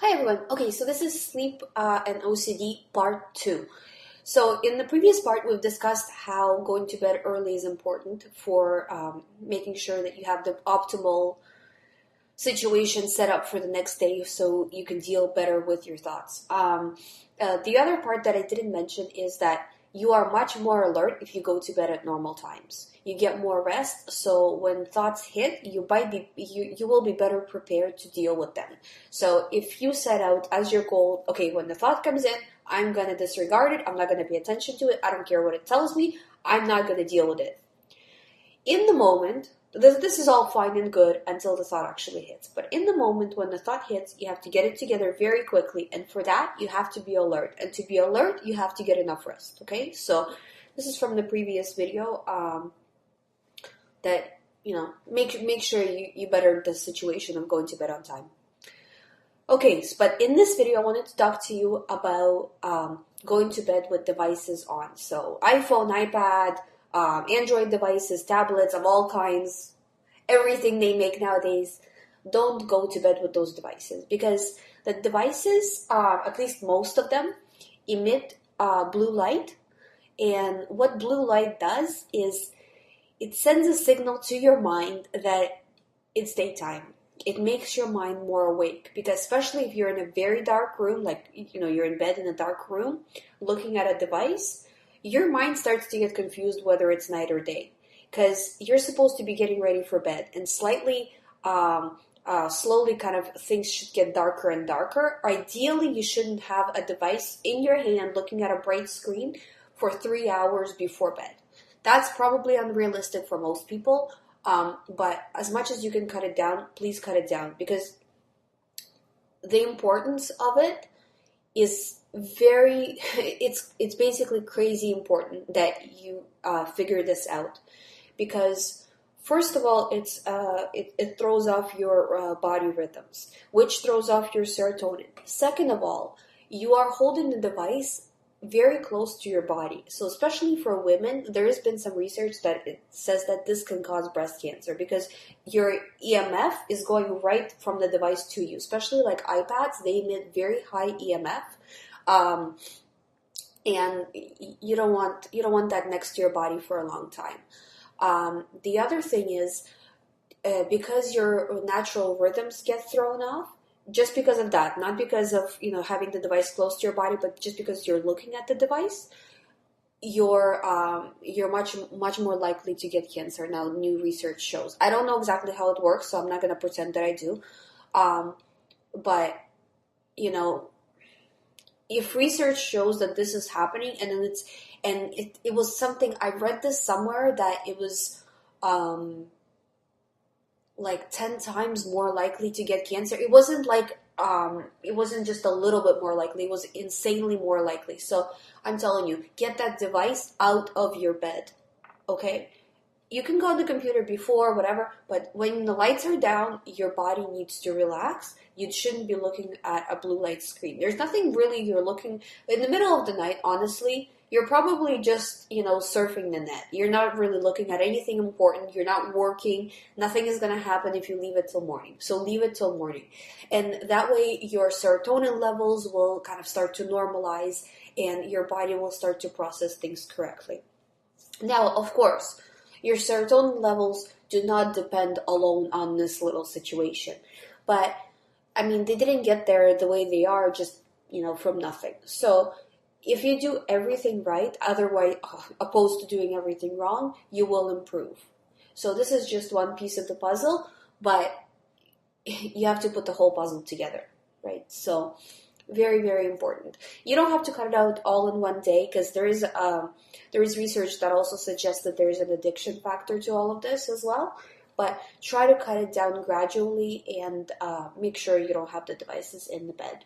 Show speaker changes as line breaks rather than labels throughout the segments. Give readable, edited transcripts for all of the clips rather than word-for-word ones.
Hi everyone. Okay, so this is sleep and OCD part 2. So in the previous part, we've discussed how going to bed early is important for making sure that you have the optimal situation set up for the next day so you can deal better with your thoughts. The other part that I didn't mention is that you are much more alert if you go to bed at normal times. You get more rest, so when thoughts hit, you will be better prepared to deal with them. So if you set out as your goal, okay, when the thought comes in, I'm gonna disregard it, I'm not gonna pay attention to it, I don't care what it tells me, I'm not gonna deal with it. In the moment, this is all fine and good until the thought actually hits. But in the moment when the thought hits, you have to get it together very quickly. And for that, you have to be alert. And to be alert, you have to get enough rest. Okay? So this is from the previous video that, make sure you better the situation of going to bed on time. Okay, but in this video, I wanted to talk to you about going to bed with devices on. So iPhone, iPad, Android devices, tablets of all kinds, everything they make nowadays, don't go to bed with those devices because the devices, at least most of them, emit blue light. And what blue light does is it sends a signal to your mind that it's daytime. It makes your mind more awake because especially if you're in a very dark room, like, you're in bed in a dark room looking at a device, your mind starts to get confused whether it's night or day because you're supposed to be getting ready for bed and slowly kind of things should get darker and darker. Ideally, you shouldn't have a device in your hand looking at a bright screen for 3 hours before bed. That's probably unrealistic for most people, but as much as you can cut it down, please cut it down because the importance of it is it's basically crazy important that you figure this out because first of all it throws off your body rhythms, which throws off your serotonin. Second of all, you are holding the device very close to your body, so especially for women, there has been some research that it says that this can cause breast cancer because your EMF is going right from the device to you, especially like iPads, they emit very high EMF. And you don't want that next to your body for a long time. The other thing is because your natural rhythms get thrown off, just because of that, not because of having the device close to your body, but just because you're looking at the device, you're much more likely to get cancer. Now, new research shows. I don't know exactly how it works, so I'm not going to pretend that I do. But if research shows that this is happening, and then it was something I read this somewhere that it was like 10 times more likely to get cancer. It wasn't like it wasn't just a little bit more likely, it was insanely more likely. So I'm telling you, get that device out of your bed. Okay, you can go on the computer before, whatever, but when the lights are down, your body needs to relax. You shouldn't be looking at a blue light screen. There's nothing really you're looking in the middle of the night, honestly. You're probably just, surfing the net. You're not really looking at anything important. You're not working. Nothing is going to happen if you leave it till morning. So leave it till morning. And that way your serotonin levels will kind of start to normalize and your body will start to process things correctly. Now, of course, your serotonin levels do not depend alone on this little situation. But, they didn't get there the way they are just, from nothing. So if you do everything right, otherwise, opposed to doing everything wrong, you will improve. So this is just one piece of the puzzle, but you have to put the whole puzzle together, right? So very, very important. You don't have to cut it out all in one day because there is research that also suggests that there is an addiction factor to all of this as well. But try to cut it down gradually and make sure you don't have the devices in the bed.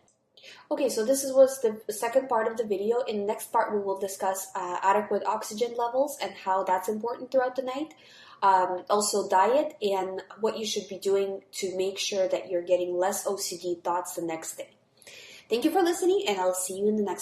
Okay, so this was the second part of the video. In the next part, we will discuss adequate oxygen levels and how that's important throughout the night. Also diet and what you should be doing to make sure that you're getting less OCD thoughts the next day. Thank you for listening, and I'll see you in the next